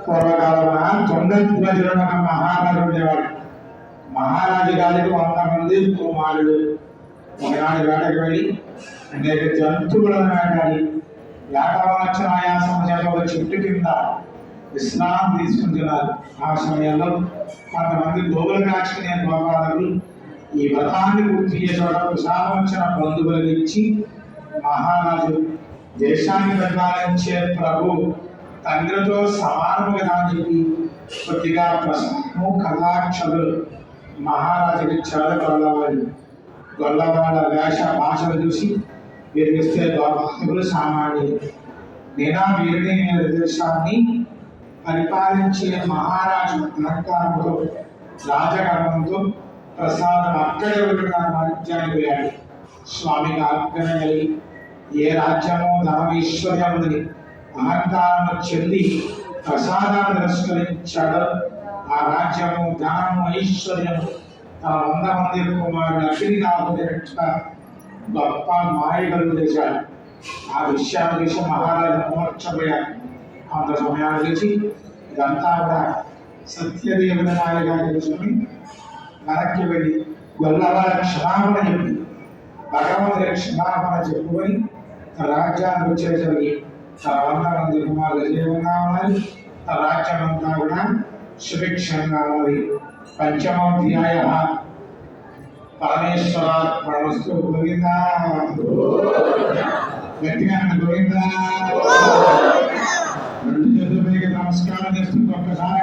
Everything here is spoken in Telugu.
పూర్వకాలమున తొండధ్వజుడు ఒక మహారాజు ఉండేవాడు. మహారాజు గారికి 100 మంది కుమారుడు. ఒకనాడు వేటకు వెళ్ళి అనేక జంతువులను వేటాడి వేటవలన వచ్చిన ఆయాసం చేత ఒక చెట్టు కింద విశ్రాంతి తీసుకుంటున్నారు. ఆ సమయంలో కొంతమంది గోవులు కాచుకునే గోపాలకులు ఈ వ్రతాన్ని పూర్తి చేసేటప్పుడు విశాలం వచ్చిన బంధువులకు ఇచ్చి, మహారాజు దేశాన్ని పరిపాలించే ప్రభు తండ్రితో సమానము కదా అని చెప్పి కొద్దిగా ప్రశ్నము కళాక్షలు మహారాజుకి ఇచ్చాడు. గొల్లవాళ్ళ వేష భాషలు చూసి విరిగిస్తే గోపాలకులు సామాన్యులు. నేనా వీరిని దేశాన్ని పరిపాలించే మహారాజు అలంకారంతో రాజగర్వంతో ప్రసాదం అక్కడే రాజ్యానికి వెళ్ళాడు. స్వామికి ఆజ్ఞ కలిగి ఏ రాజ్యమో ధనైశ్వర్యముందని అహంకారము చెంది ప్రసాదాన్ని తిరస్కరించాడు. ఆ రాజ్యము ధనము ఐశ్వర్యము తన 100 మంది కుమారుడు అగ్నినాథుడిగా గొప్ప మాయగలు చేశాడు. ఆ విషయాన్ని చూసి మహారాజు మోర్చపోయాడు. కొంత సమయాన్ని చూసి ఇదంతా కూడా సత్యదేవుని మాయగా తెలుసుకుని వెనక్కి వెళ్ళి గొల్లవాళ్ళ క్షమాపణ చెప్పి భగవంతుడి క్షమాపణ చెప్పుకొని తన రాజ్యానికి వచ్చేసరికి తన 100 మంది కుమారులు జీవంగా ఉన్నది. తన రాజ్యం అంతా కూడా సుభిక్షంగా ఉన్నది. పంచమోధ్యాయ పరమేశ్వరార్పణమస్తు. గోవిందా గట్టిగా గోవిందా. రెండు చేతులపైకి నమస్కారం చేస్తుంది ఒక్కసారి.